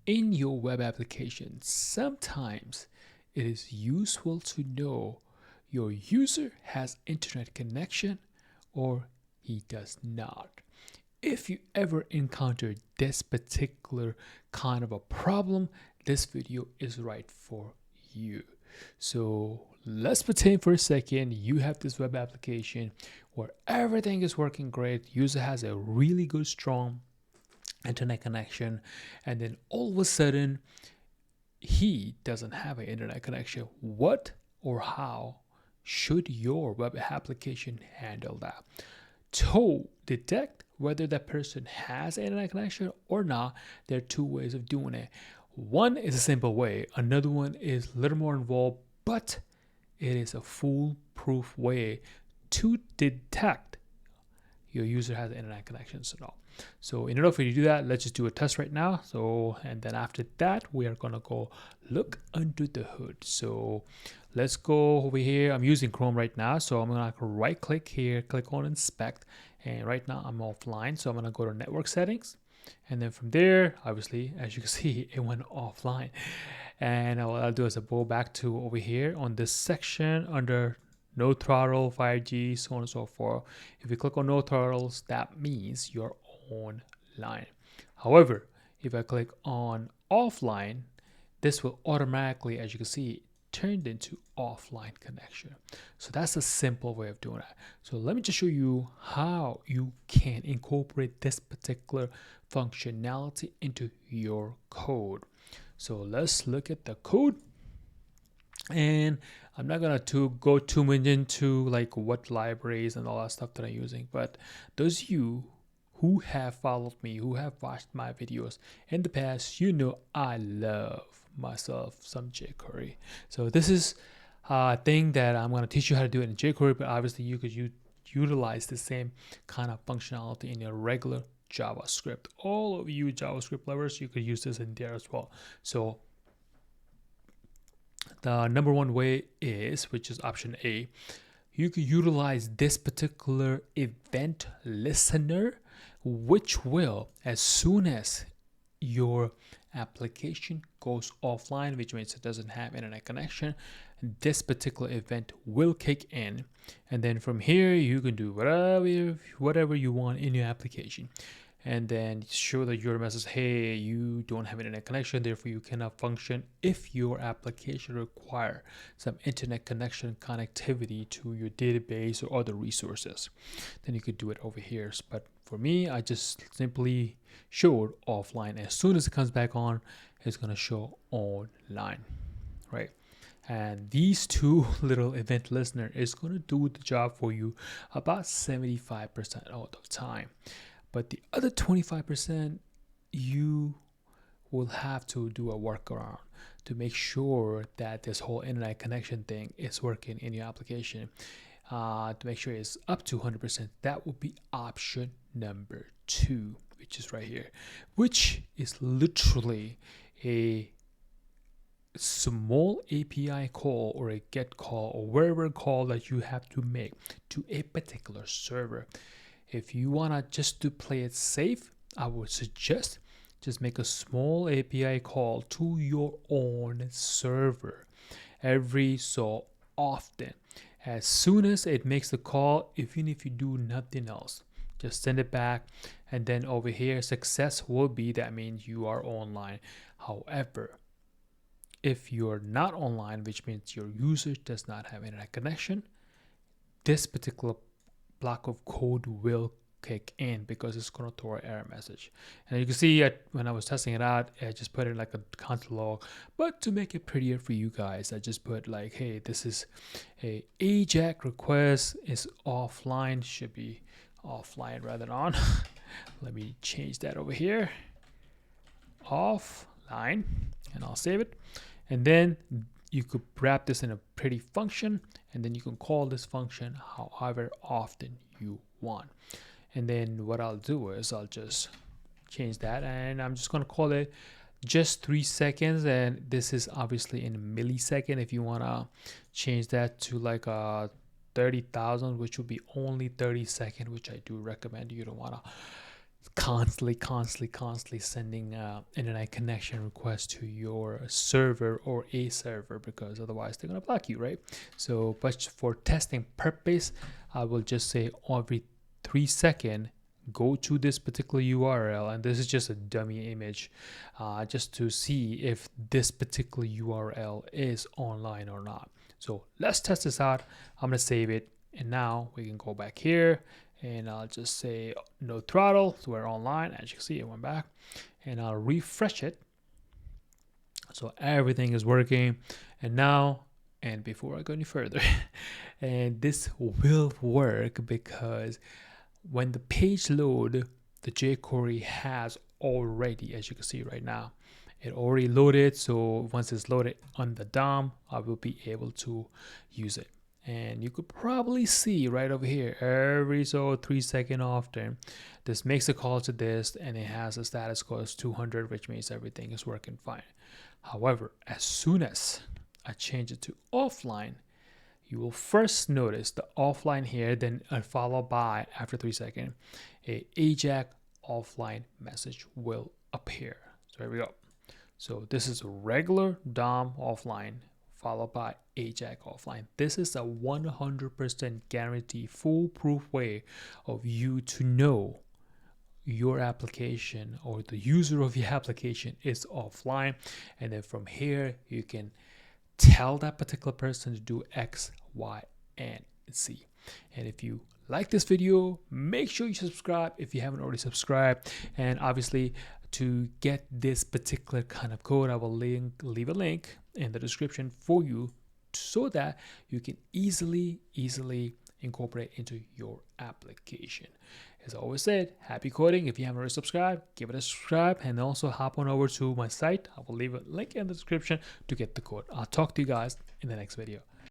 in your web application, sometimes it is useful to know your user has internet connection or he does not. If you ever encounter this particular kind of a problem, this video is right for you. So let's pretend for a second you have this web application where everything is working great. User has a really good, strong internet connection, and then all of a sudden he doesn't have an internet connection. What or how should your web application handle that? To detect whether that person has an internet connection or not, there are two ways of doing it. One is a simple way, another one is a little more involved, but it is a foolproof way to detect your user has an internet connection or not. So in order for you to do that, let's just do a test right now. And then after that, we are gonna go look under the hood. So let's go over here. I'm using Chrome right now, so I'm gonna right click here, click on inspect, and right now I'm offline, so I'm gonna go to network settings, and then from there, obviously, as you can see, it went offline. And what I'll do is I'll go back to over here on this section under no throttle, 5G, so on and so forth. If you click on no throttles, that means you're online. However, if I click on offline, this will automatically, as you can see, turned into offline connection. So that's a simple way of doing that. So let me just show you how you can incorporate this particular functionality into your code. So let's look at the code. And I'm not gonna go too much into like what libraries and all that stuff that I'm using, but those of you who have followed me, who have watched my videos in the past, you know I love myself some jQuery. So this is a thing that I'm gonna teach you how to do it in jQuery, but obviously you could utilize the same kind of functionality in your regular JavaScript. All of you JavaScript lovers, you could use this in there as well. So the number one way is, which is option A, you can utilize this particular event listener, which will, as soon as your application goes offline, which means it doesn't have internet connection, this particular event will kick in, and then from here you can do whatever you want in your application, and then show the URL message, hey, you don't have internet connection, therefore you cannot function if your application require some internet connection connectivity to your database or other resources. Then you could do it over here. But for me, I just simply showed offline. As soon as it comes back on, it's gonna show online, right? And these two little event listener is gonna do the job for you about 75% of the time. But the other 25%, you will have to do a workaround to make sure that this whole internet connection thing is working in your application. To make sure it's up to 100%, that will be option number 2, which is right here, which is literally a small API call or a GET call or wherever call that you have to make to a particular server. If you wanna just to play it safe, I would suggest just make a small API call to your own server every so often. As soon as it makes the call, even if you do nothing else, just send it back, and then over here success will be, that means you are online. However, if you're not online, which means your user does not have internet connection, this particular block of code will kick in because it's going to throw an error message. And you can see when I was testing it out, I just put it like a console log, but to make it prettier for you guys, I just put like, hey, this is a AJAX request is offline, should be offline rather than on. Let me change that over here, offline, and I'll save it. And then you could wrap this in a pretty function, and then you can call this function however often you want. And then what I'll do is I'll just change that, and I'm just going to call it just 3 seconds, and this is obviously in a millisecond. If you want to change that to like 30,000, which would be only 30 seconds, which I do recommend. You don't want to constantly sending internet connection requests to your server or a server, because otherwise they're gonna block you, right? So, but for testing purpose, I will just say every 3 seconds go to this particular URL, and this is just a dummy image, just to see if this particular URL is online or not. So let's test this out. I'm gonna save it, and now we can go back here, and I'll just say no throttle, so we're online. As you can see, it went back, and I'll refresh it, so everything is working. And now, and before I go any further, and this will work because when the page load, the jQuery has already, as you can see right now, it already loaded. So once it's loaded on the DOM, I will be able to use it. And you could probably see right over here, every so 3 seconds often, this makes a call to this, and it has a status code as 200, which means everything is working fine. However, as soon as I change it to offline, you will first notice the offline here, then followed by, after 3 seconds, a AJAX offline message will appear. So here we go. So this is a regular DOM offline followed by AJAX offline. This is a 100% guarantee, foolproof way of you to know your application or the user of your application is offline. And then from here, you can tell that particular person to do X, Y, and Z. And if you like this video, make sure you subscribe if you haven't already subscribed. And obviously, to get this particular kind of code, I will leave a link in the description for you, so that you can easily incorporate into your application. As I always said, happy coding. If you haven't already subscribed, give it a subscribe, and also hop on over to my site. I will leave a link in the description to get the code. I'll talk to you guys in the next video.